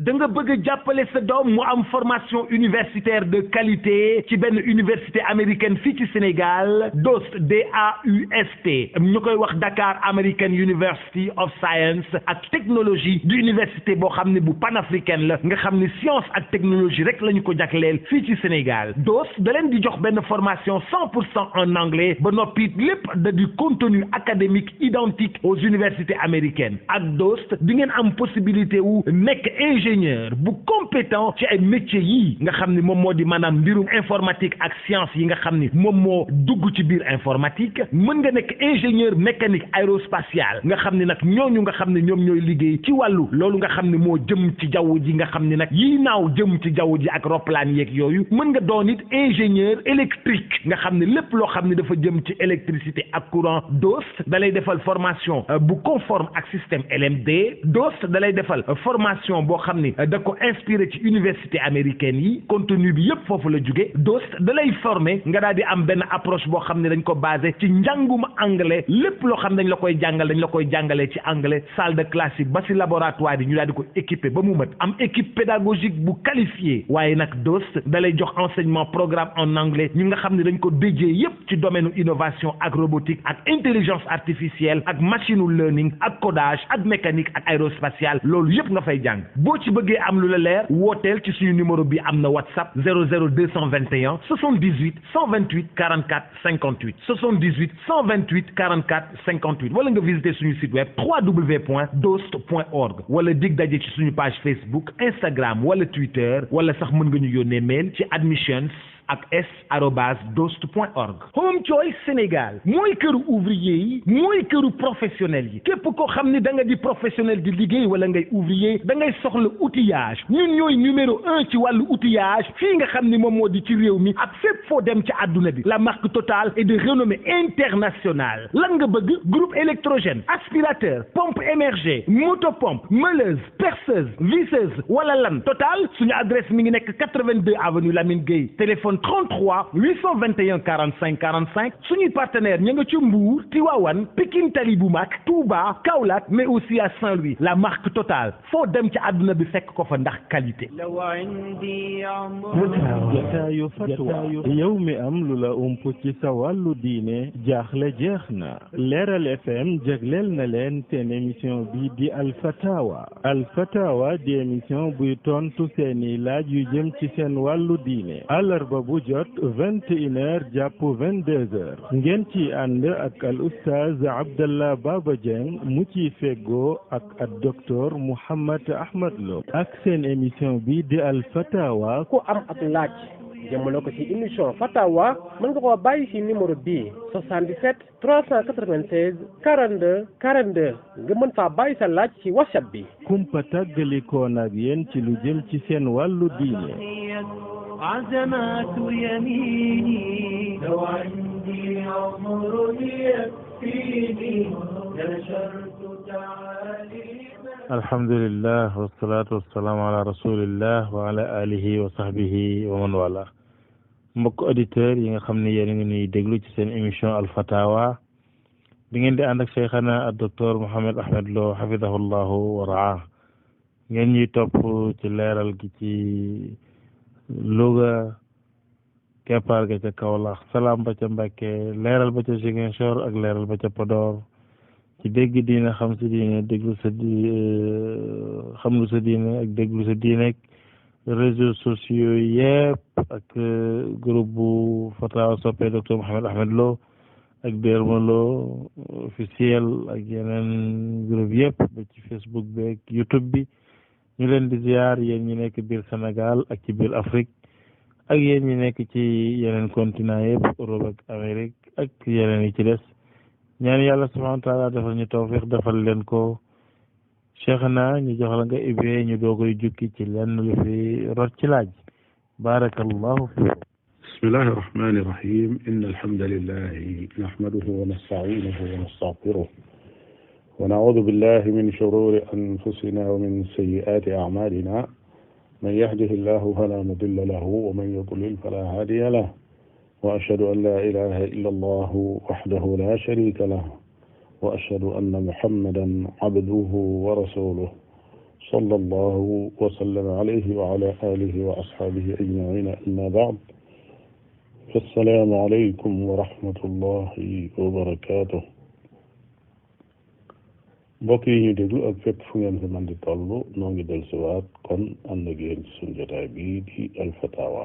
da nga bëgg a jàppale sa doom mu am formation universitaire de qualité ci benn université américaine fii ci Sénégal DOST DAUST ñu koy wax Dakar American University of Science ak technologie du université boo xam ne bu panafricaine la nga xam ne science ak technologie rek la ñu ko jagleel fii ci Sénégal DOST da leen di jox benn formation 100% en anglais ba noppi lépp da du contenu académique identique aux universités américaines ak DOST di ngeen am possibilité wu nekk ingénieur bu compétent ci ay métiers yii nga xam ni moom moo di maanaam mbirum informatique ak science yi nga xam ni moom moo dugg ci biir informatique mën nga nekk ingénieur mécanique aérospatial nga xam ni nag ñooñu nga xam ne ñoom ñooy liggéey ci wàllu loolu nga xam ne moo jëm ci jaww ji nga xam ni nag yii naaw jëm ci jaww ji ak roplaan yeeg yooyu mën nga doon it ingénieur électrique nga xam ne lépp loo xam ne dafa jëm ci électricité ak courant DOST da lay defal formation bu conforme ak système LMD DOST da lay defal formation boo xam ni da ko inspiré ci université américaine yi contenu bi yépp foofu la jóge DOST da lay former nga daal di am benn approche boo xam ne dañ ko basé ci njàngum anglais lépp loo xam ne dañ la koy jàngalee ci anglais salle de classe ba ci laboratoire yi ñu daal di ko équipé ba mu mat am équipe pédagogique bu qualifiée waaye nag DOST da lay jox enseignement programme en anglais ñu nga xam ne dañ ko déjee yépp ci domaine innovation ak robotique ak intelligence artificielle ak machine learning ak codage ak mécanique ak aérospatiale loolu yépp nga fay jàng boo ci bëggee am lu la leer wooteel ci suñu numéro bi am na WhatsApp 00221 78 128 44 58 78 128 44 58 wala nga visiter suñu site web www.dost.org wala dig daje ci suñu page Facebook Instagram wala Twitter wala sax mën nga ñu yónnee mail ci admissions ak s@dost.org. Home Choice Sénégal mooy këru ouvrier yi mooy këru professionnel yi képp koo xam ne da nga di professionnel di liggéey wala ngay ouvrier da ngay soxla outillage ñun ñooy numéro 1 ci wàllu outillage fii nga xam ne moom moo di ci réew mi ak fépp foo dem ci àdduna bi la marque Total est de renommée internationale lan nga bëgg groupe électrogène aspirateur pompe émergée motopompe meuleuse perceuse visseuse wala lan Total suñu adresse mi ngi nekk 82 avenue Lamine Gueye téléphone 33 821 45 45 suñuy partenaire ña nga ci Mbour Tivaouane Pikine Tali bu mag Touba Kaolack mais aussi à Saint-Louis la marque Total foo dem ci àdduna bi fekk ko fa ndax qualité. jataayu fatwa yow mi am lu la ump ci sa wàllu diine jaaxle jeex na Leeral FM jagleel na leen seen émission bi di Alfatawa di émission buy tontu seeni laaj yu jëm ci seen wàllu diine àllarba bu jot 21h jàpp 22h ngeen ci ànd ak al oustaz Abdallah Baba Dieng mu ciy feggoo ak docteur Mouhammad Ahmad Lo ak seen émission bi di al fatawa ku am ab laaj jëmale ko ci émission fatawa mën nga koo bàyyi ci numéro bii 77 396 42 42 nga mën faa bàyyi sa laaj ci WhatsApp bi kumpa tàggalikoon ak yéen ci lu jëm ci seen wàllu diine عزمات يميني لو عندي عمر يكفيني نشرت تعاليم الحمد لله والصلاة والسلام على رسول الله وعلى آله وصحبه ومن والاه mbokk auditeurs yi nga xam ne yéen a ngi ñuy déglu ci seen émission Al Fatawa bi ngeen di ànd ak Cheikhana ak docteur Mouhammad Ahmad Lo hafidahullahu wa raah ngeen ñuy topp ci leeral gi ci Louga keppaar ga ca Kaolack Salam ba ca Mbacké leeral ba ca Ziguinchor ak leeral ba ca Podor ci dégg diine xam si diine déglu sa xam lu sa diine ak déglu sa diine réseaux sociaux yëpp ak groupe bu Fatawa soppe docteur Mouhammad Ahmad Lo ak Derma Lo officiel ak yeneen groupe yëpp ba ci Facebook bi ak YouTube bi ñu leen di ziar yéen ñi nekk biir Sénégal ak ci biir Afrique ak yéen ñi nekk ci yeneen continent yëpp Europe ak Amérique ak yeneen yi ci des ñaan yàlla subhanahu wa taala defal ñu tawfiq defal leen ko Cheikhna ñu jox la nga ibbee ñu doogoy jukki ci lenn lu fi rot ci laaj barakallahu fiikum bismillahi rahmani rahim inna alhamdulillahi nahmaduhu wa nasta'inuhu wa nastaghfiruh ونعوذ بالله من شرور أنفسنا ومن سيئات أعمالنا من يهده الله فلا مضل له ومن يضلل فلا هادي له وأشهد أن لا إله إلا الله وحده لا شريك له وأشهد أن محمدا عبده ورسوله صلى الله وسلم عليه وعلى آله وأصحابه أجمعين أما بعد فالسلام عليكم ورحمة الله وبركاته mbokk yi ñu déglu ak fépp fu ngeen fi man di toll noo ngi del siwaat kon ànd ak yéen ci suñu jotaay bii di alfatawa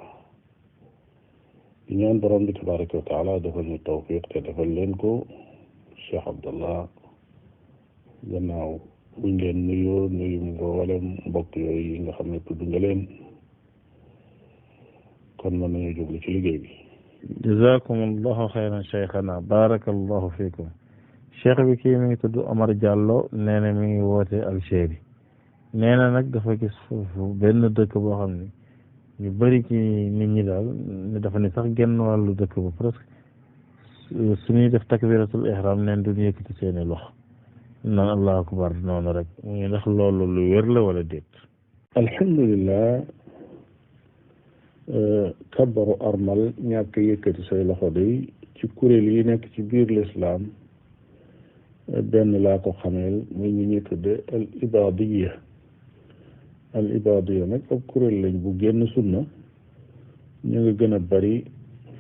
di ñaan borom bi tabaraka wa taala defal ñu tawfiq te defal leen ko Cheikh Abdallah gannaaw buñ leen nuyoo nuyu mboolem mbokk yooyu yi nga xam ne tudd nga leen kon mën nañu jublu ci liggéey bi jazakum allahu xayran cheikhana barakallahu fikum cheikh bi kii mi ngi tudd Omar Diallo nee na mi ngi woote Algérie nee na nag dafa gis foofu benn dëkk boo xam ne ñu bëri ci nit ñi daal dafa ne sax genn wàllu dëkk ba presque suñuy def takbiratul ihram neen duñu yëkkati seeni loxo naan allahu akbar noonu rek mu ngi ndax loolu lu wér la wala déet alhamdulillah kabbaru armal ñàkk yëkkati say loxo day ci kuréel yi nekk ci biir lislaam benn laa ko xameel muy ñu ñuy tudde al ibadiya nag ab kuréel lañ bu génn sunna ñu nga gën a bari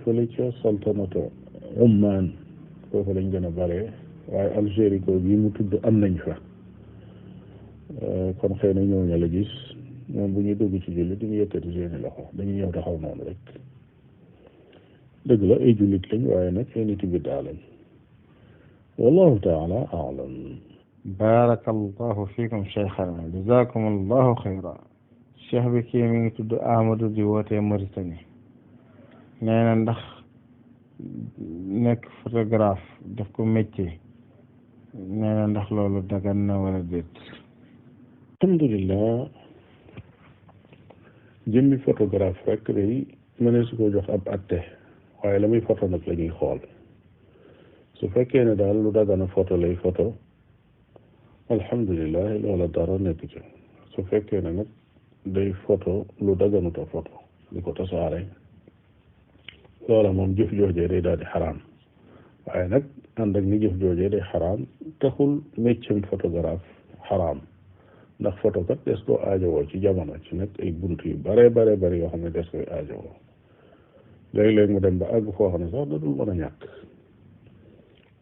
fële ca saltanatu Ummaan foofu lañ gën a bare waaye Algérie ko bii mu tudd am nañ fa kon xëy na ñooñu la gis ñoom bu ñuy dugg ci julli duñu yëkkati seeni loxo dañuy ñëw taxaw noonu rek dëgg la ay jullit lañ waaye nag ay nit biddaa lañ wallahu taala alam barakallahu fikum cheikhana jazakum allahu xayra cheikh bi kii mi ngi tudd Amadou di wootee Mauritanie nee na ndax nekk photographe def ko métier nee na ndax loolu dagan na wala déet alhamdulillah jëmmi photographe rek day mënee su ko jox ab atte waaye la muy photo nag la ñuy xool su fekkee ne daal lu dagana photo lay photo alhamdulillah loola dara nekk ci su fekkee ne nag day photo lu daganuta photo di ko tasaare loola moom jëf joojee day daal di xaraam waaye nag ànd ak ni jëf joojee day xaraam taxul méccam photographe xaraam ndax photo kat des koo aajowoo ci jamono ci nag ay bunt yu bare yoo xam ne des koy aajowoo léeg-léeg mu dem ba àgg foo xam ne sax da dul mën a ñàkk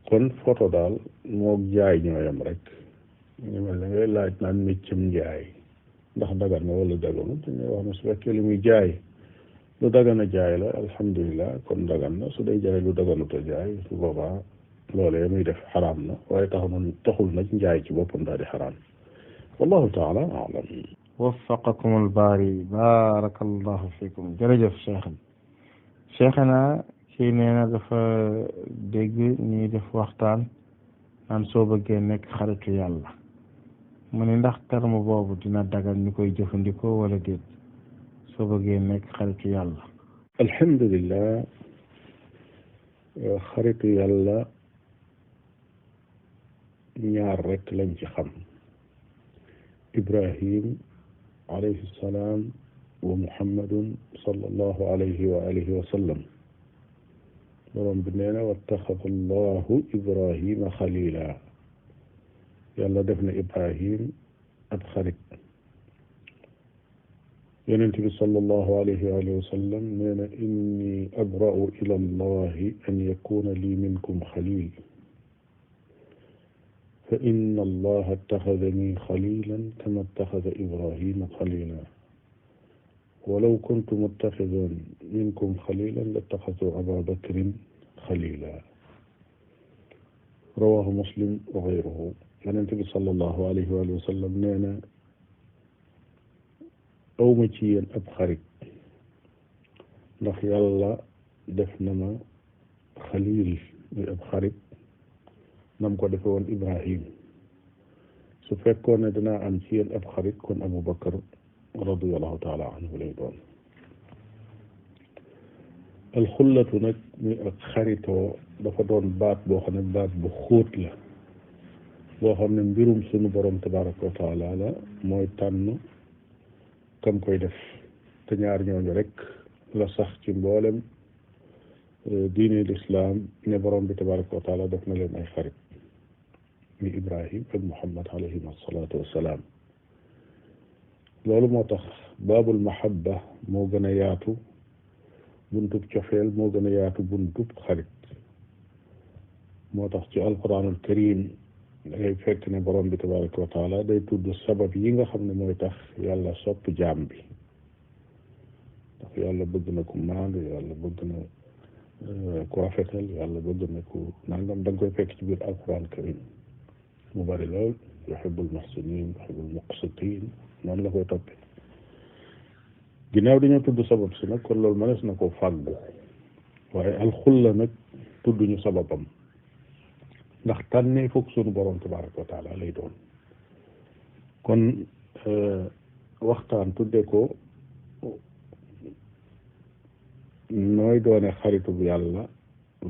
kon photo daal moo jaay ñooyam rek ñu mel ne ngay laaj naan méccam njaay ndax dagan na wala daganut dañuy wax ne su fekkee li muy jaay lu dagan a jaay la alhamdulilah kon dagan na su dee jaay lu daganut a jaay su boobaa loolee muy def xaraam na waaye taxul nag njaay ci boppam daal di xaraam wallahu taala alam waffaqakum albaari barakallahu fikum jërëjëf cheikhana kii nee na dafa dégg ñuy def waxtaan naan soo bëggee nekk xaritu yàlla mu ne ndax terme boobu dina dagal ñu koy jëfandikoo wala déet soo bëggee nekk xaritu yàlla alhamdulillah xaritu yàlla ñaar rek lañ ci xam Ibrahim alayhi salaam wa Muhammadun sallallahu alayhi wa alihi wa sallam borom bi nee na wattaxada allahu Ibrahima xalila yàlla def na Ibrahim ab xarit yonent bi sallallahu alayhi wa alihi wa sallam nee na inni abra'u ila allahi an yakuna li minkum xalil fa inna allaha ittaxadani xalilan kama ittaxada Ibrahima xalila walaw kuntu muttaxidan minkum xalilan lattaxadtu aba bakrin xalila rawahu muslim wa gayruhu yonent bi sallallahu alayhi wa sallam nee na awma ci yéen ab xarit ndax yàlla def na ma xalil muy ab xarit nam ko defe woon Ibrahim su fekkoon ne danaa am ci yéen ab xarit kon Abu Bakar radiyallahu taala anhu lay doon alxullatu nag muy ak xaritoo dafa doon baat boo xam ne baat bu xóot la boo xam ne mbirum sunu borom tabaraka wa taala la mooy tànn kam koy def te ñaar ñooñu rek la sax ci mboolem diine lislaam ne borom bi tabaraka wa taala def na leen ay xarit mi Ibrahim ak Muhammad alayhim asalaatu wassalaam loolu moo tax baabul mahabba moo gën a yaatu buntub cofeel moo gën a yaatu buntub xarit moo tax ci alquranul karim da ngay fekk ne borom bi tabaraka wa taala day tudd sabab yi nga xam ne mooy tax yàlla sopp jaam bi ndax yàlla bëgg na ku maandu yàlla bëgg na ku rafetal yàlla bëgg na ku nangam da nga koy fekk ci biir alquran karim mu bari lool yuhibbul muhsinin yuhibbul muqsitin noonu la koy toppee ginnaaw dañoo tudd sabab si nag kon loolu mënees na koo fàggu waaye alxulla nag tudduñu sababam ndax tànnee foog sunu borom tabaraka wa taala lay doon kon waxtaan tudde ko nooy doone xaritu bu yàlla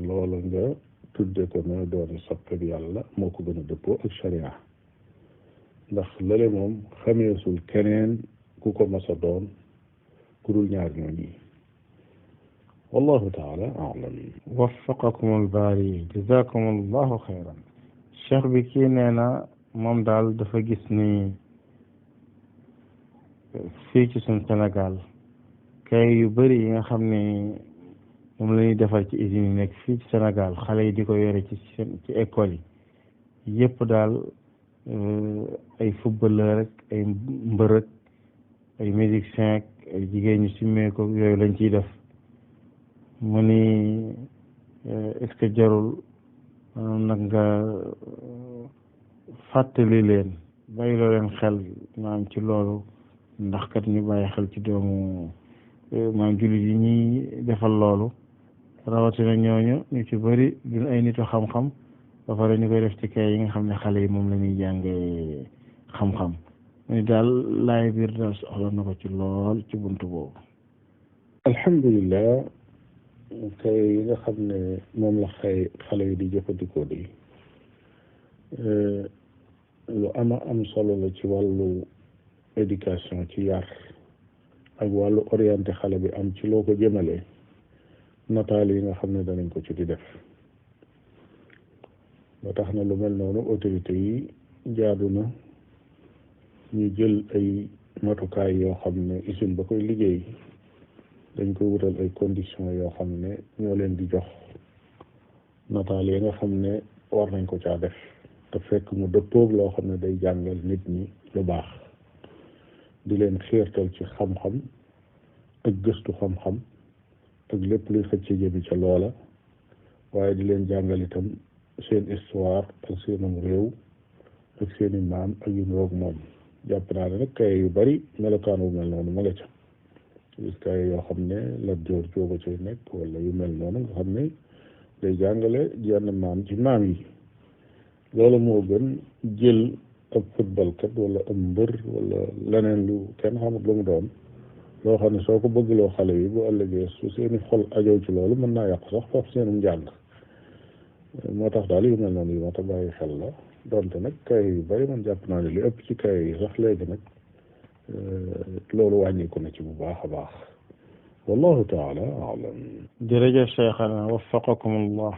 loolu nga tudde ko nooy doone soppe bi yàlla moo ko gën a dëppoo ak sharia ndax lële moom xameesul keneen ku ko mas a doon ku dul ñaar ñooñi wallahu taala alam waffaqakum albaari jazakum allahu xayran cheikh bi kii nee na moom daal dafa gis ni fii ci suñ Sénégal kay yu bëri yi nga xam ne moom la ñuy defar ci usines yi nekk fii ci Sénégal xale yi di ko yore ci école yi yëpp daal ay footballeur rek ay mbërëg ay musicien ay jigéen ñu simmee ko yooyu lañ ciy def mu ni est-ce que jarul nag nga fàttali leen bàyyiloo leen xel maam ci loolu ndax kat ñu bàyyi xel ci doomu maam jullit yi ñuy defal loolu rawatina ñooñu ñu ci bëri duñ ay nitu xam-xam ba pare ñu koy def ci kay yi nga xam ne xale yi moom la ñuy jàngee xam-xam mu ni daal laay biir daal soxla na ko ci lool ci buntu boobu. alhamdulilah kay yi nga xam ne moom la xale yi di jëfandikoo di lu am solo la ci wàllu éducation ci yar ak wàllu orienté xale bi am ci loo ko jëmale nataal yi nga xam ne danañ ko ci di def ba tax na lu mel noonu autorité yi jaadu na ñu jël ay matukaay yoo xam ne usine ba koy liggéey dañ koy wutal ay conditions yoo xam ne ñoo leen di jox nataal yi nga xam ne war nañ ko caa def te fekk mu dëppoog loo xam ne day jàngal nit ñi lu baax di leen xiirtal ci xam-xam ak gëstu xam-xam ak lépp luy xëcc jëmi ca loola waaye di leen jàngal itam seen histoire ak seenum réew ak seeni maam ak yu roog moom jàpp naa ne nag kay yu bari melokaan wu mel noonu ma nga ca gis kay yoo xam ne la joor jóoba cay nekk wala yu mel noonu nga xam ne day jàngale jenn maam ci maam yi loolu moo gën jël ab football kat wala ab mbër wala leneen lu kenn xamut lu mu doon loo xam ne soo ko bëggloo xale yi bu ëllëgee su seeni xol ajoo ci loolu mën naa yàq sax foofu seenum njàng moo tax daal yu mel noonu yi moo tax bàyyi xel la donte nag kay yu bari man jàpp naa ne li ëpp ci kay yi sax léegi nag loolu wàññiku na ci bu baax a baax wallahu taala alam jërëjëf cheikhana waffaqakum allah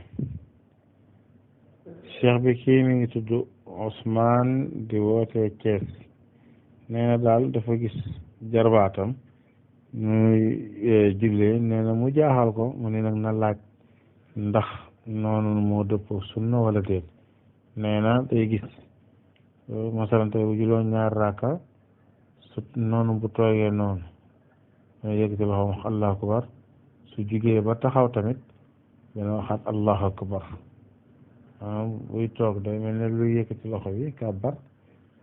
cheikh bi kii mi ngi tudd Ousmane di wootee Thiès nee na daal dafa gis jarbaatam muy jullee nee na mu jaaxal ko mu ne nag na laaj ndax noonu moo dëppoo sunna wala déet nee na day gis masalan tey bu juloon ñaar raaka su noonu bu toogee noonu yëkkati loxoom wax allahu akbar su jugee ba taxaw tamit dana waxaat allahu akbar buy toog day mel ne luy yëkkati loxo bi kàbbar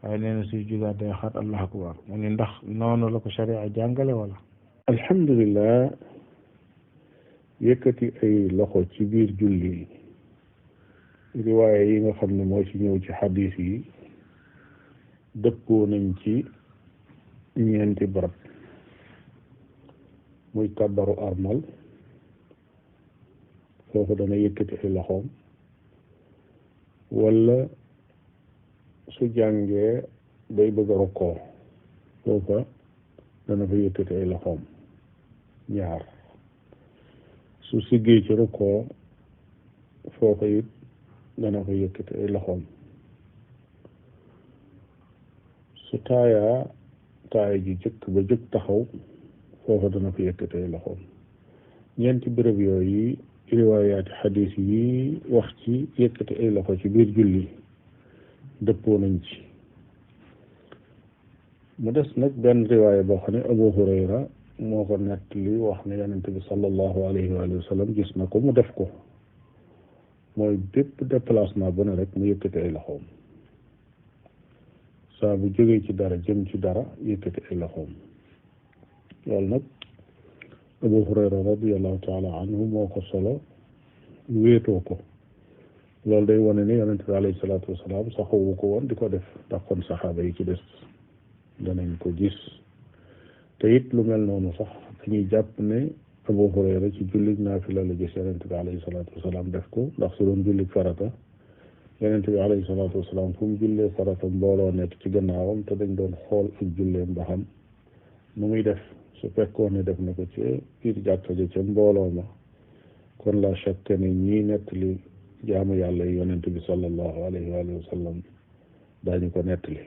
waaye nee na suy jugaat day waxaat allahu akbar mu ni ndax noonu la ko sharia jàngale wala alhamdulilah yëkkati ay loxo ci biir julli riwaaye yi nga xam ne moo ci ñëw ci xadiis yi dëppoo nañ ci ñeenti barab muy kàbbaru armal foofu dana yëkkati ay loxoom wala su jàngee bay bëgg a rukkoo foofa dana fa yëkkati ay loxoom ñaar su siggee ci rukkoo foofa it dana fa yëkkati ay loxoom su taayaa taay ji jëkk ba jóg taxaw foofa dana fa yëkkatee loxoom. ñeenti béréb yooyu riwaayaati xadiis yi wax ci yëkkati ay loxo ci biir julli dëppoo nañ ci. mu des nag benn riwaaya boo xam ne Abu Hurayra moo ko nettali wax ne yonente bi sallallahu alayhi wa sallam gis na ko mu def ko, mooy bépp déplacement bu ne rek mu yëkkati ay loxoom, saa bu jógee ci dara jëm ci dara yëkkati ay loxoom. loolu nag Abu Hurayra radiallahu taala anhu moo ko solo wéetoo ko. loolu day wane ne yonente bi alayhi salaatu wasalaam saxowu ko woon di ko def, ndax kon saxaaba yi ci des danañ ko gis. te it lu mel noonu sax dañuy jàpp ne Abu Hurayra ci jullit naafila la gis yonente bi alayhi salaatu wasalaam def ko, ndax su doon jullit farata yonente bi alayhi salaatu wasalaam fu mu jullee farata mbooloo nekk ci gannaawam te dañ doon xool ak julleem ba xam nu muy def. su fekkoon ne def na ko ci biir jàkka ja ca mbooloo ma kon la chaque ne ñii nettali jaamu yàlla yi yonente bi sallallahu alayhi wa sallam daañu ko nettali.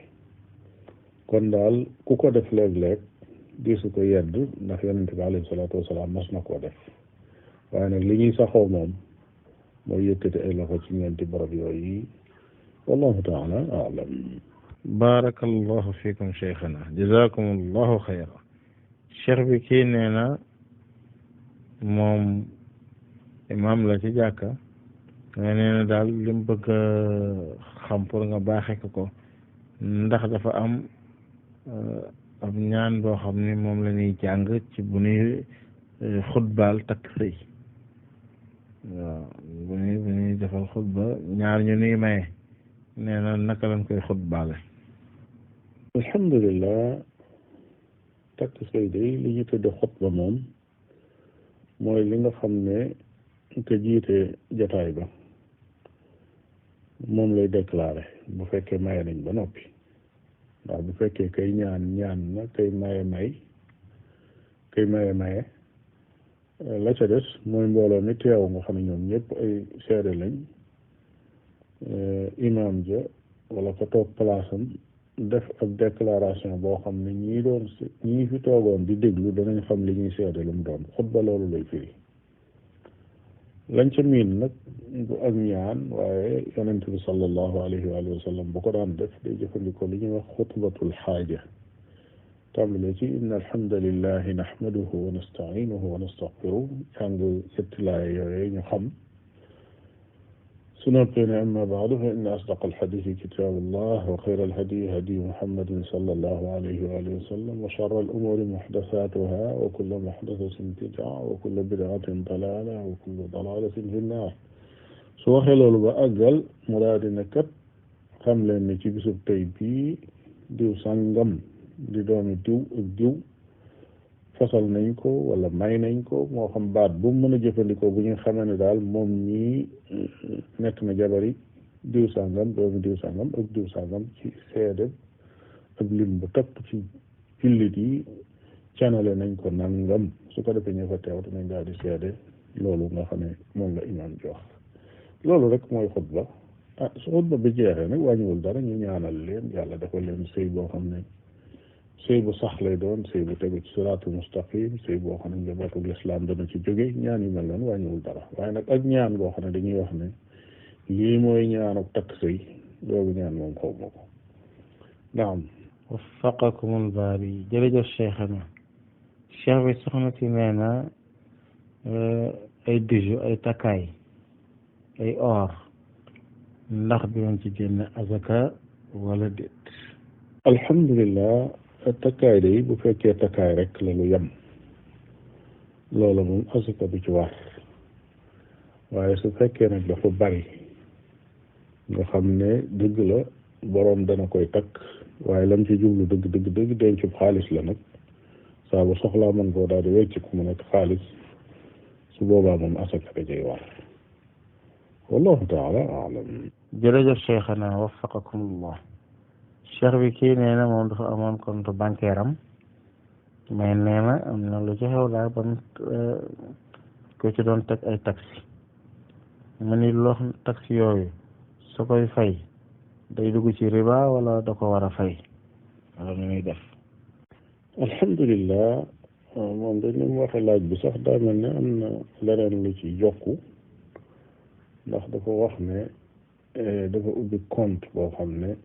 kon daal ku ko def léeg-léeg diisu ko yedd, ndax yonente bi alayhi salaatu wasalaam mas na koo def. waaye nag li ñuy saxoo moom mooy yëkkati ay loxo ci ñeenti barab yooyu. wallahu taala alam. barakallahu fikum cheikhana, jazakumullahu xayra. cheikh bi kii nee na moom imam la ci jàkka, nga nee na daal li mu bëgg a xam pour nga baaxe ko ndax dafa am ab ñaan boo xam ni moom la ñuy jàng ci bu ñuy xutbaal takk sëy. waaw bu ñuy defal xutba ñaar ñu nuy maye, nee na naka lañ koy xutbaale. alhamdulillah, takk sëy day li ñu tudde xutba moom mooy li nga xam ne ka jiite jataay ba moom lay déclaré bu fekkee maye nañ ba noppi. ndax bu fekkee kay ñaan na kay maye la ca des mooy mbooloo mi teew nga xam ne ñoom ñëpp ay seede lañ. imam ja wala ko toog palaasam def ab déclaration boo xam ne ñii fi toogoon di déglu danañ xam li ñuy seede lu mu doon. xutba loolu lay firi. lañ ca miin nag du ak ñaan, waaye yonent bi sallallahu alayhi wa sallam bu ko daan def day jëfandikoo li ñuy wax xutbatul xaaja. tàmbalee ci inna alhamdulillahi nahmaduhu wa nasta'inuhu wa nastaghfiruh, jàng yetti laay yooyu ñu xam. su noppee ne amma baadu fa inna asdaqa alxadisi kitaabullah wa xayra alhadyi hadyu muhammadin sallallahu alayhi wa sallam wa sharra al-umuuri muhdasaatuha wa kulla muhdasatin bid'a wa kulla bid'atin dalaala wa kulla dalaalatin fi nnaar. su waxee loolu ba àggal mu daal di ne kat xam leen ne ci bisub tey bii diw sàngam di doomi diw ak diw fasal nañ ko wala may nañ ko, moo xam baat bu mu mën a jëfandikoo bu ñu xamee ne daal moom ñii nekk na jabari diw sàngam doomi diw sàngam ak diw sàngam ci seede ak lim bu topp ci jullit yi canale nañ ko nangam. su ko defee ñu fa teew nañ daal di seede loolu nga xam ne moom la imaam ji wax. loolu rek mooy xutba. su xutba bi jeexee nag wàññiwul dara, ñu ñaanal leen yàlla dafa leen sëy boo xam ne sëy bu sax lay doon, sëy bu tegu ci siraatul mustaqim, sëy boo xam ne njabootu lislaam dana ci jóge. ñaan yu mel noonu wàññiwul dara. waaye nag ak ñaan boo xam ne dañuy wax ne lii mooy ñaanu takk sëy, loolu ñaan moom xaw ma ko. naam. waffaqakumul baari. jërëjëf cheikhana. cheikh bi soxna si nee na ay bijoux, ay takkaay, ay or ndax dinañ ci génn azaka wala déet? alhamdulillah, takkaay day bu fekkee takkaay rek la lu yem loola moom azaka bi ci war. waaye su fekkee nag dafa bari nga xam ne dëgg la boroom dana koy takk, waaye lam ci jublu dëgg dencub xaalis la nag, saa bu soxlaa mën koo daal di wecc ku mu nekk xaalis, su boobaa moom azaka da cay war. wallahu taala alam. jërëjëf cheikhana, waffaqakumullah. cheikh bi kii nee na moom dafa amoon compte bancaire am, mais nee na am na lu ci xew daal ban ko ci doon teg ay taxi. mu ni loo taxi yooyu su koy fay day dugg ci riba wala da ko war a fay wala nu muy def? alhamdulilah moom dañ mu waxe laaj bi sax daa mel ne am na leneen lu ci jokku ndax dafa wax ne dafa ubbi compte boo xam ne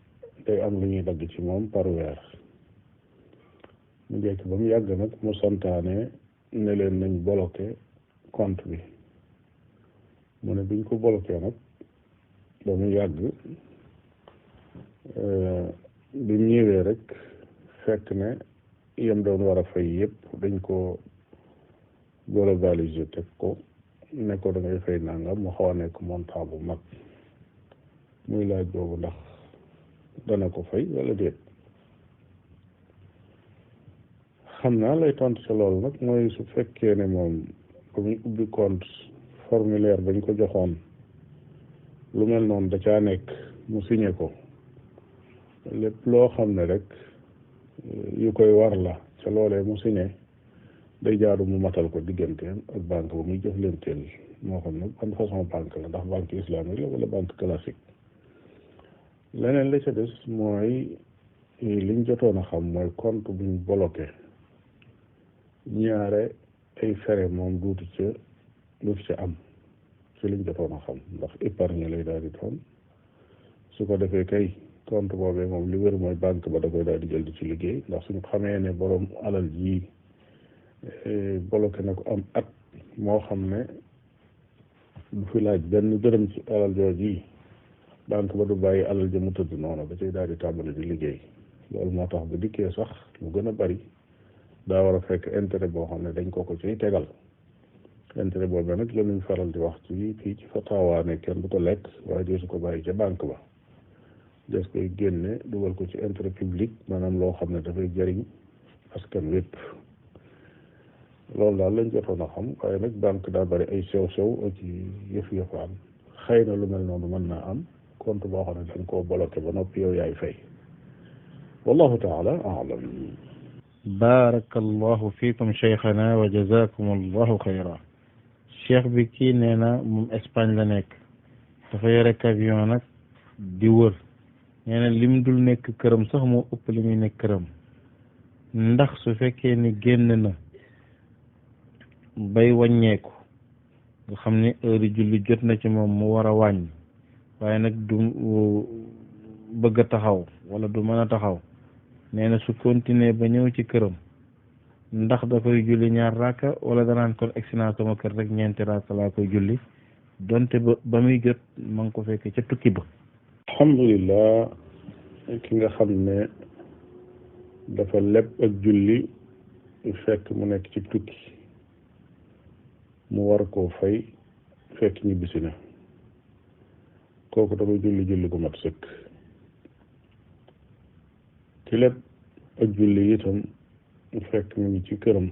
day am lu ñuy dagg ci moom par weer mu jekk ba mu yàgg nag mu santaane ne leen nañ bloqué compte bi mu ne biñ ko bloqué nag ba mu yàgg bi mu ñëwee rek fekk ne yem doon war a fay yëpp dañ ko globaliser teg ko ne ko da ngay fay nangam mu xaw a nekk montant bu mag muy laaj boobu ndax dana ko fay wala déet xam naa lay tontu ca loolu nag mooy su fekkee ne moom ba muy ubbi compte formulaire bañ ko joxoon lu mel noonu da caa nekk mu signé ko lépp loo xam ne rek yu koy war la ca loolee mu signé day jaadu mu matal ko digganteem ak banque ba muy jëflanteel moo xam ne ban façon banque la ndax banque islamique la wala banque classique leneen la ca des mooy liñ jotoon a xam mooy compte buñ bloqué ñaare ay fere moom duutu ca am ci liñ jotoon a xam ndax épargne lay daal di doon su ko defee kay compte boobee moom li wér mooy banque ba da koy daal di jël di ci liggéey ndax suñu xamee ne borom alal ji bloqué na ko am at moo xam ne du fi laaj benn dërëm ci alal jooju yi banque ba du bàyyi alal ja mu tëdd noonu da cay daal di tàmbali di liggéey loolu moo tax bu dikkee sax lu gën a bari daa war a fekk intérêt boo xam ne dañ ko ciy tegal intérêt boobu nag la ñuy faral di wax ci fii ci fatawa ne kenn du ko lekk waaye dee su ko bàyyi ca banque ba des koy génne dugal ko ci intérêt public maanaam loo xam ne dafay jëriñ askan wépp loolu daal lañ jotoon a xam waaye nag banque daa bari ay sew-sew ak yëf-yëfaan xëy na lu mel noonu mën naa am compte boo xam ne dañ koo bloqué ba noppi yow yaay fay wallahu taala aalam barakallahu fiikum cheikhana wa jazakum allahu xayra cheikh bi kii nee na moom Espagne la nekk dafa yore camion nag di wër nee na lim dul nekk këram sax moo ëpp li muy nekk këram ndax su fekkee ni génn na bay wàññeeku nga xam ne heure julli jot na ci moom mu war a wàññi waaye nag du bëgg a taxaw wala du mën a taxaw nee na su continuer ba ñëw ci këram ndax da koy julli ñaar raaka wala danaan kon egsi naa sama kër rek ñeenti raaka laa koy julli donte ba muy jot ma ngi ko fekkee ca tukki ba. alhamdulilah ki nga xam ne dafa leb ak julli fekk mu nekk ci tukki mu war koo fay fekk ñibbisi na kooku dafay julli gu mat sëkk ki leb ak julli itam fekk mu ngi ci këram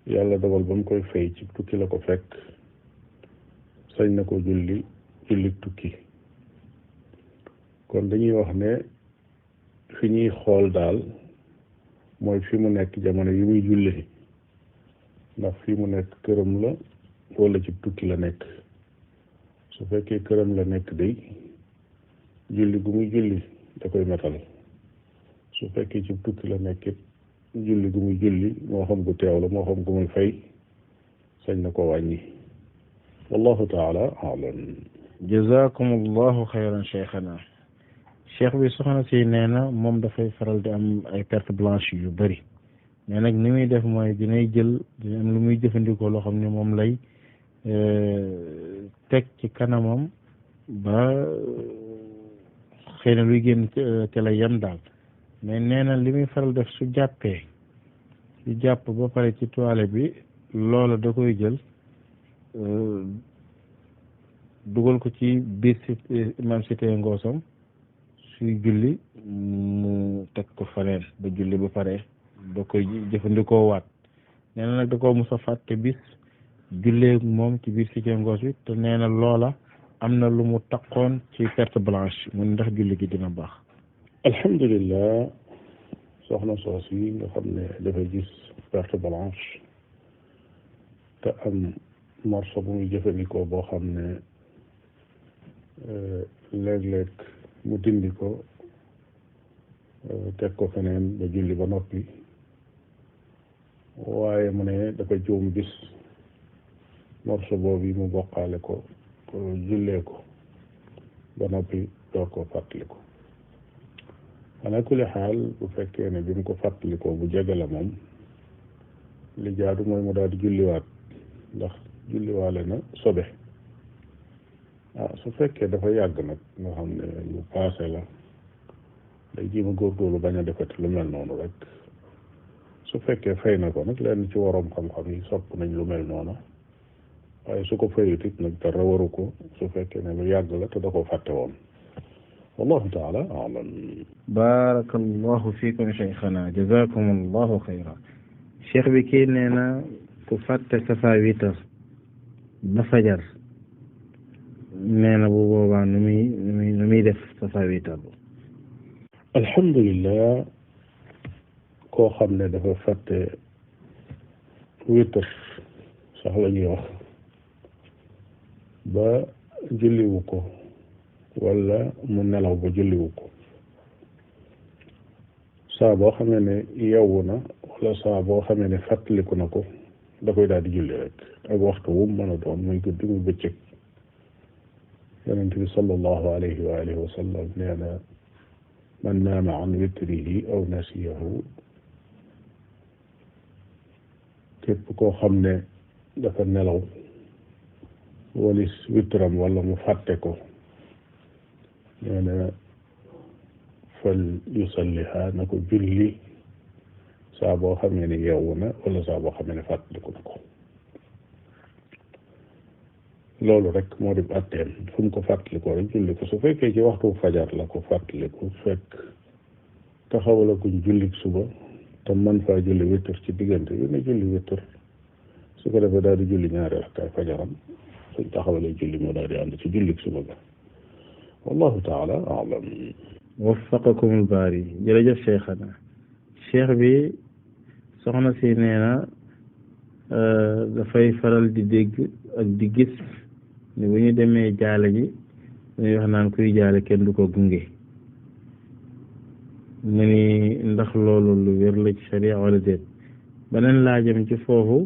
yàlla dogal ba mu koy fay ci tukki la ko fekk sañ na ko julli tukki kon dañuy wax ne fi ñuy xool daal mooy fi mu nekk jamono yi muy julli ndax fi mu nekk këram la wala ci tukki la nekk su fekkee këram la nekk day julli gu muy julli da koy matal su fekkee ci tukki la nekk it julli gu muy julli moo xam gu teew la moo xam gu muy fay sañ na ko wàññi wallahu taala alam jazakum allahu xayran cheikhana cheikh bi soxna si nee na moom dafay faral di am ay perte blanche yu bëri mais nag ni muy def mooy dina am lu muy jëfandikoo loo xam ne moom lay teg ci kanamam ba xëy na luy génn ca la yem daal mais nee na li muy faral def su jàpp ba pare ci toilette bi loola da koy jël dugal ko ci biir imam cité ngoosam suy julli mu teg ko faneen ba julli ba pare da koy jëfandikoo waat nee na nag da koo mos a fàtte bis jullee moom ci biir cité ngoos bi te nee na loola am na lu mu taqoon ci perte blanche mu ndax julli gi dina baax. alhamdulilah soxna soos yi nga xam ne dafa gis perte blanche te am morceau bu muy jëfandikoo boo xam ne léeg-léeg mu dindi ko teg ko feneen ba julli ba noppi waaye mu ne dafa juum bis morso boobu yi mu bokkaale ko jullee ko ba noppi door koo fàttaliku ala kulli xaal bu fekkee ne bi mu ko fàttalikoo bu jege la moom li jaadu mooy mu daal di julliwaat ndax julliwaale na sobe su fekkee dafa yàgg nag nga xam ne lu paase la day jéem a góorgóorlu bañ a defati lu mel noonu rek su fekkee fay na ko nag leen ci waroom xam-xam yi sopp nañ lu mel noonu waaye su ko fayut it nag dara waru ko su fekkee ne lu yàgg la te da ko fàtte woon wallahu taala alam. barakallahu fiikum cheikhana jazakum allahu xayra. cheikh bi kii nee na ku fàtte safa witar ba fajar nee na bu boobaa nu muy def safa witar bu alhamdulillah koo xam ne dafa fàtte witar sax la ñuy wax ba julliwu ko wala mu nelaw ba julliwu ko saa boo xamee ne yewwu na wala saa boo xamee ne fàttaliku na ko da koy daal di julli rek ak waxtu wu mu mën a doon muy guddi muy bëccëg yonent bi sallallahu alayhi wa alihi wa sallam nee na man naama an witrihi aw nasiyahu képp koo xam ne dafa nelaw walis witram wala mu fàtte ko nee na fal yusalliha na ko julli saa boo xamee ne yeewu na wala saa boo xamee ne fàttaliku na ko loolu rek moo di atteem fu mu ko fàttalikoo rek julli ko su fekkee ci waxtu fajar la ko fàttaliku fekk taxawalaguñ jullik suba te man faa julli witr ci diggante bi ne julli witr su ko defee daal di julli ñaari rakkaay fajaram suñ taxawalee julli moo daal di ànd ci jullik suba ga wallahu taala alam. waffaqakumul baari jërëjëf cheikhana. cheikh bi soxna si nee na dafay faral di dégg ak di gis ni bu ñu demee jaale ji dañuy wax naan kuy jaale kenn du ko gunge mu ni ndax loolu lu wér la ci sharia wala déet. beneen laajam ci foofu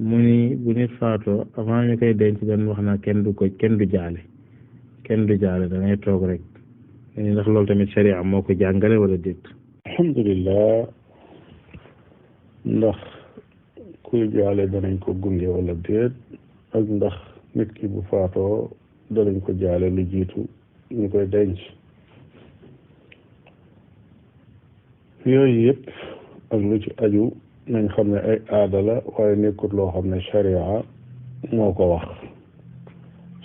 mu ni bu nit faatoo avant ñu koy denc dañ wax naa kenn du jaale da ngay toog rek ndax loolu tamit sharia moo ko jàngale wala déet. alhamdulillah ndax kuy jaale danañ ko gunge wala déet ak ndax nit ki bu faatoo danañ ko jaale lu jiitu ñu koy denc yooyu yëpp ak lu ci aju nañ xam ne ay aada la waaye nekkut loo xam ne sharia moo ko wax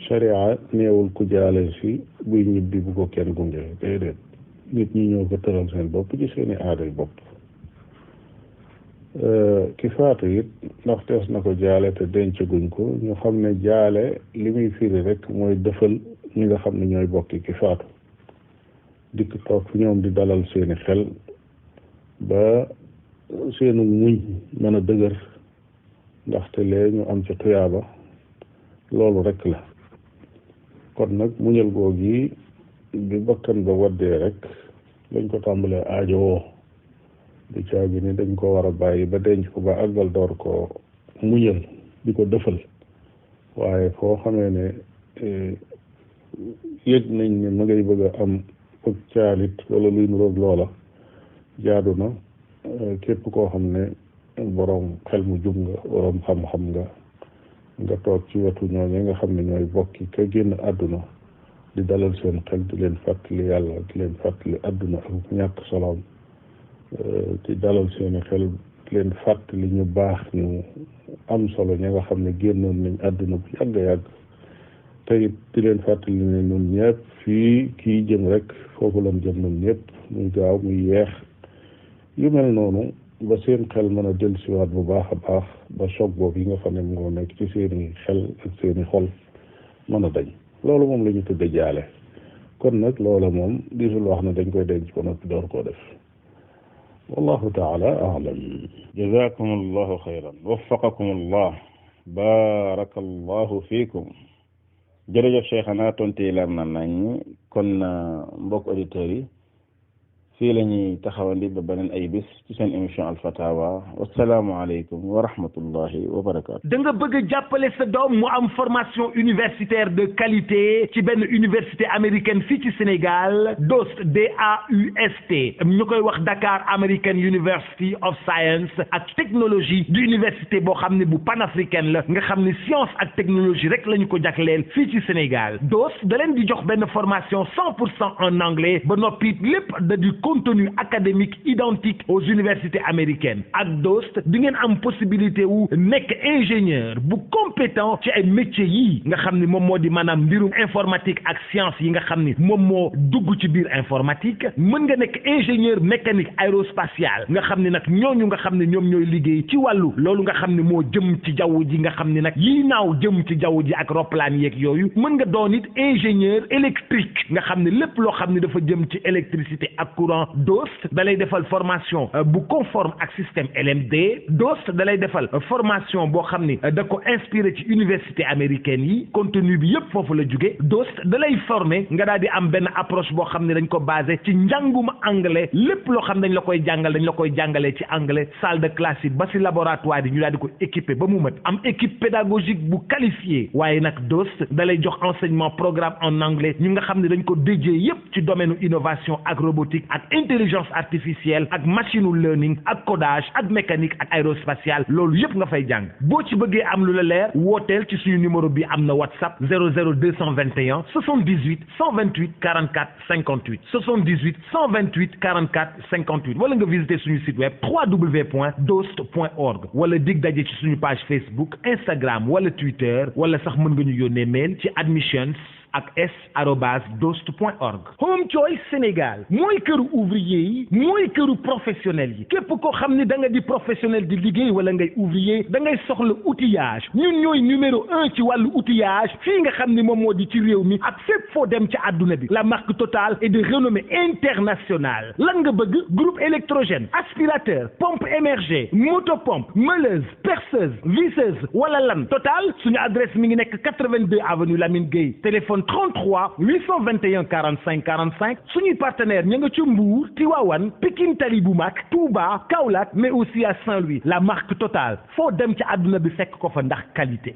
sharia neewul ku jaale si buy ñibbi bu ko kenn gunge déedéet nit ñi ñoo ko tëral seen bopp ci seeni aaday bopp ki faatu it ndax tees na ko jaale te dencaguñ ko ñu xam ne jaale li muy firi rek mooy dëfal ñi nga xam ne ñooy bokki ki faatu dikk toog fi ñoom di dalal seeni xel ba seenu muñ mën a dëgër ndaxte lee ñu am ca tuyaaba loolu rek la kon nag muñal goog yi bi bakkan ba waddee rek lañ ko tàmbalee aajowoo du caagi ni dañ ko war a bàyyi ba denc ko ba àggal door ko muñal di ko dëfal waaye foo xamee ne yëg nañ ne ma ngay bëgg a am ak caalit wala luy nuroog loola jaadu na képp koo xam ne boroom xel mu jub nga boroom xam-xam nga toog ci wetu ñooñu nga xam ne ñooy bokki ka génn àdduna di dalal seen xel di leen fàttali yàlla di leen fàttali àdduna ak ñàkk soloom di dalal seeni xel di leen fàttali ñu baax ñu am solo ñi nga xam ne génnoon nañ àdduna bu yàgg te it di leen fàttali ne ñun ñëpp fii kii jëm rek foofu lañ jëm ñun ñëpp muy gaaw muy yeex yu mel noonu ba seen xel mën a dellusiwaat bu baax a baax ba choc boobu yi nga xam ne moo nekk ci seeni xel ak seeni xol mën a dañ loolu moom la ñu tudde jaale kon nag loola moom disul wax ne dañ koy denc ba noppi door koo def wallahu taala aalam. jazakum allahu xayran waffaqakum allah barakallahu fiikum. jërëjëf cheikhana tontu yi leer na nañ kon mbokk auditeurs yi fii la ñuy taxawandi ba beneen ay bis ci seen émission Al Fatawa wasalaamualeykum wa rahmatullahi wa barakaatu. da nga bëgg a jàppale sa doom mu am formation universitaire de qualité ci benn université américaine fii ci Sénégal DOST DAUST ñu koy wax Dakar American University of Science ak technologie di université boo xam ne bu panafricaine la nga xam ne science ak technologie rek la ñu ko jagleel fii ci Sénégal DOST da leen di jox benn formation 100% en anglais ba noppi lépp da di contenu académique identique aux universités américaines ak DOST di ngeen am possibilité wu nekk ingénieur bu compétent ci ay métiers yii nga xam ni moom moo di maanaam mbirum informatique ak science yi nga xam ni moom moo dugg ci biir informatique mën nga nekk ingénieur mécanique aérospatial nga xam ni nag ñooñu nga xam ne ñoom ñooy liggéey ci wàllu loolu nga xam ne moo jëm ci jaww ji nga xam ni nag yii naaw jëm ci jaww ji ak roplaan yeeg yooyu mën nga doon it ingénieur électrique nga xam ne lépp loo xam ne dafa jëm ci électricité ak courant DOST da lay defal formation bu conforme ak système LMD DOST da lay defal formation boo xam ni da ko inspiré ci université américaine yi contenu bi yépp foofu la jóge DOST da lay former nga daal di am benn approche boo xam ne dañ ko basé ci njàngum anglais lépp loo xam dañ la koy jàngalee ci anglais salle de classe yi ba si laboratoire yi ñu daal di ko équipé ba mu mat am équipe pédagogique bu qualifiée waaye nag DOST da lay jox enseignement programme en anglais ñu nga xam ne dañ ko dédié yépp ci domaine innovation ak robotique ak intelligence artificielle ak machine learning ak codage ak mécanique ak aérospatiale loolu yëpp nga fay jàng boo ci bëggee am lu la leer wooteel ci suñu numéro bi am na WhatsApp 00221 78 128 44 58 78 128 44 58 wala nga visiter suñu site web www.dost.org wala dig daje ci suñu page Facebook Instagram wala Twitter wala sax mën nga ñu yónnee mail ci admissions ak s@dost.org. Home Choice Sénégal mooy këru ouvrier yi mooy këru professionnel yi képp koo xam ne da nga di professionnel di liggéey wala ngay ouvrier da ngay soxla outillage ñun ñooy numéro 1 ci wàllu outillage fii nga xam ne moom moo di ci réew mi ak fépp foo dem ci àdduna bi la marque Total est de renommée internationale lan nga bëgg groupe électrogène aspirateur pompe émergée motopompe meuleuse perceuse visseuse wala lan Total suñu adresse mi ngi nekk 82 avenue Lamine Gueye téléphone 33 821 45 45 suñuy partenaire ña nga ci Mbour Tivaouane Pikine Tali bu mag Touba Kaolack mais aussi à Saint-Louis la marque Total foo dem ci àdduna bi fekk ko fa ndax qualité.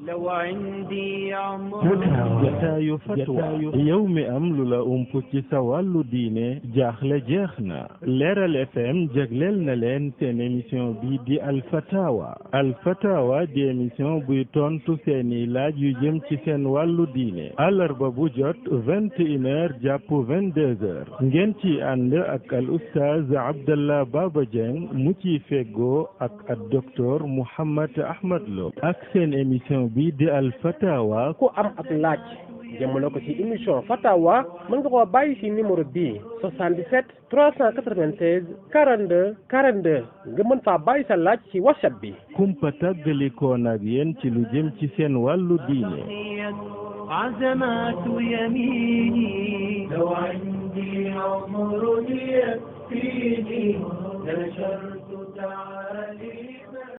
jataayu fatwa yow mi am lu la ump ci sa wàllu diine jaaxle jeex na Leeral FM jagleel na leen seen émission bi di Al Fatawa di émission buy tontu seeni laaj yu jëm ci seen wàllu diine àllarba bu jot 21h jàpp 22h ngeen ci ànd ak al oustaz Abdallah Baba Dieng mu ci feggoo ak docteur Mouhammad Ahmad Lo ak seen émission bi di Al Fatawa ku am ak laaj jëmale ko ci émission Fatawa mën nga koo bàyyi ci numéro bii 77 396 42 42 nga mën faa bàyyi sa laaj ci WhatsApp bi kumpa tàggalikoon ak yéen ci lu jëm ci seen wàllu diine عزمات يميني لو عندي عمر يكفيني نشرت تعالي